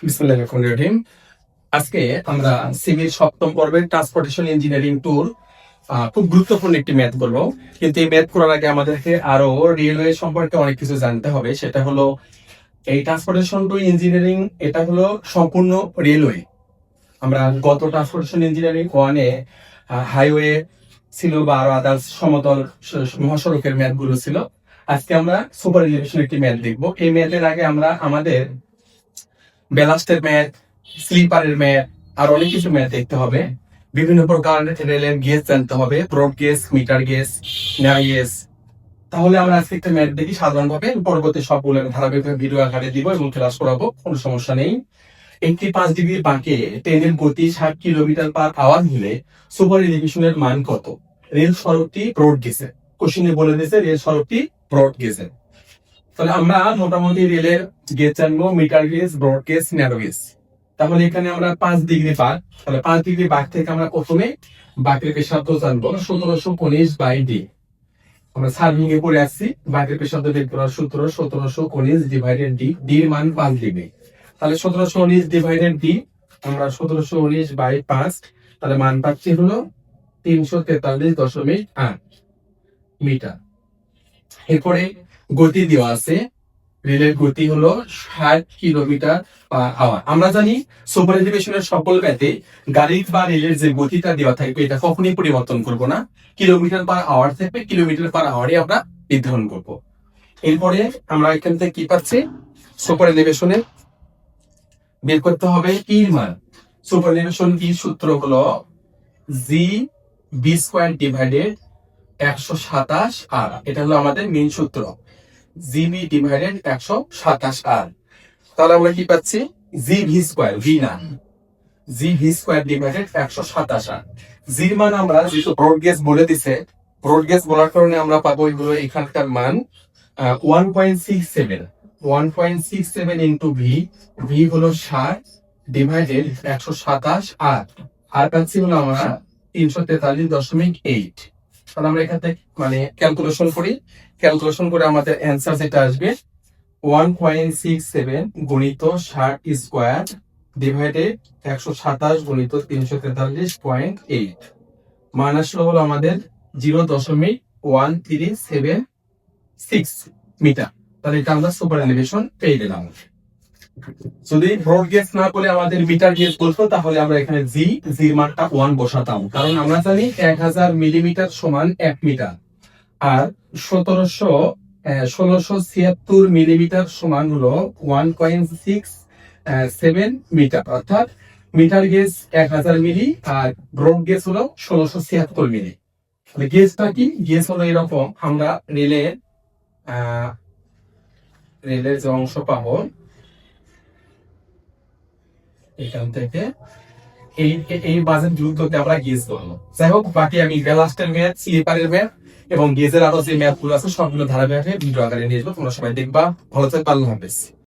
বিসমিল্লাহির রহমানির রহিম। আজকে আমরা সিভিল সপ্তম পর্বের ট্রান্সপোর্টেশন ইঞ্জিনিয়ারিং ট্যুর খুব গুরুত্বপূর্ণ একটি ম্যাথ করবো। কিন্তু এই ম্যাথ করার আগে আমাদেরকে আরো রেলওয়ে সম্পর্কে অনেক কিছু জানতে হবে। সেটা হলো এই ট্রান্সপোর্টেশন টু ইঞ্জিনিয়ারিং, এটা হলো সম্পূর্ণ রেলওয়ে। আমরা গত ট্রান্সপোর্টেশন ইঞ্জিনিয়ারিং ওয়ানে হাইওয়ে ছিল বা আরো আদার্স সমতল মহাসড়কের ম্যাথ গুলো ছিল। আজকে আমরা সুপার এলিভেশন একটি ম্যাথ দেখবো। এই ম্যাথের আগে আমরা আমাদের ব্যালাস্টের ম্যাথ, স্লিপারের ম্যাথ, আর অনেক কিছু ম্যাথ দেখতে হবে। বিভিন্ন প্রকার রেলের গেজ জানতে হবে, ব্রড গেজ, মিটার গেজ, ন্যায় গেজ। তাহলে আমরা আজকে একটা ম্যাথ দেখি সাধারণভাবে, পরবর্তী সবগুলো ধারাবাহিক ভিডিও আকারে দিব এবং ক্লাস করাবো, কোনো সমস্যা নেই। একটি 5 ডিগ্রি বাঁকে ট্রেনের গতি 60 কিলোমিটার পার আওয়ার হলে সুপার এলিভেশনের মান কত? রেল সড়কটি ব্রড গেজে, কোশ্চিনে বলে দিয়েছে রেল সড়কটি ব্রড গেজে। তাহলে আমরা মোটামুটি রেলের গেজ জানবো, metre gauge, broad gauge, narrow gauge. তাহলে এখানে আমরা 5 ডিগ্রি বাঁক, তাহলে 5 ডিগ্রি বাঁক থেকে আমরা প্রথমে বাঁকের ব্যাসার্ধ জানবো 1719 বাই ডি। আমরা সার্ভিং এ পড়ে আসছি, বাঁকের ব্যাসার্ধ বের করার সূত্র 1719 ডিভাইডেড ডি, ডি এর মান 5 ডিগ্রি। তাহলে 1719 ডিভাইডেড ডি, আমরা 1719 বাই 5, তাহলে মান পাচ্ছি হলো 343.8 মিটার। এরপরে গতি দেওয়া আছে, রেলের গতি হলো 60 কিলোমিটার পার আওয়ার। আমরা জানি সুপার এলিভেশনের সকল ম্যাথে গাড়ির বা রেলের যে গতিটা দেওয়া থাকবে এটা কখনোই পরিবর্তন করব না, কিলোমিটার পার আওয়ার থাকবে, কিলোমিটার পার আওয়ারে আমরা নির্ধারণ করব। এরপরে আমরা এখান থেকে কি পাচ্ছি, সুপার এলিভেশনে বের করতে হবে এর মান। সুপার এলিভেশন কি সূত্র হলো জি বি স্কয়ার ডিভাইডেড 127 আর, এটা হলো আমাদের মেইন সূত্র, জিবি ডিভাইডেড 127 আর। তাহলে আমরা কি পাচ্ছি, জি ভি স্কয়ার, ভি না, জি ভি স্কয়ার ডিভাইডেড 127 আর। জির মান আমরা যেহেতু ব্রড গেজ বলে দিছে, ব্রড গেজ বলার কারণে আমরা পাবো হলো এখানকার মান 1.67, 1.67 ইন্টু ভি, ভি হলো 60 ডিভাইডেড 127 আর, আর পাচ্ছি হলো আমরা 343.8। তাহলে আমরা এখান থেকে মানে ক্যালকুলেশন করি, ক্যালকুলেশন করে আমাদের অ্যান্সার যেটা আসবে 1.67 গুণিত 60 স্কোয়ার ডিভাইডেড 127 গুণিত 343.8, মান আসলে হলো আমাদের 0.1376 মিটার। তাহলে এটা আমরা সুপার এলিভেশন পেয়ে গেলাম। যদি ব্রড গেজ না বলে আমাদের মিটার গেজ বলতো, তাহলে আমরা এখানে জির মানটা 1 বসাতাম, কারণ আমরা জানি 1000 মিলিমিটার সমান 1 মিটার, আর 1676 মিলিমিটার সমান হলো 1.67 মিটার, অর্থাৎ মিটার গেজ 1000 মিলি আর ব্রড গেজ হলো 1676 মিলি। তাহলে গেজটা কি, গেজ হলো এরকম, আমরা রেলের যে অংশ পাবো এখান থেকে এই বাজেট দ্রুততে আমরা গেজ করবো। যাই হোক, বাকি আমি ব্যালাস্টের ম্যাথ, স্লিপারের ম্যাথ এবং গেজের আরো যে ম্যাথ গুলো আছে সবগুলো ধারাবাহিক ভিডিও আকারে নিয়ে আসবো, তোমরা সবাই দেখবা। ভালো থাকবে, আল্লাহ হাফেজ।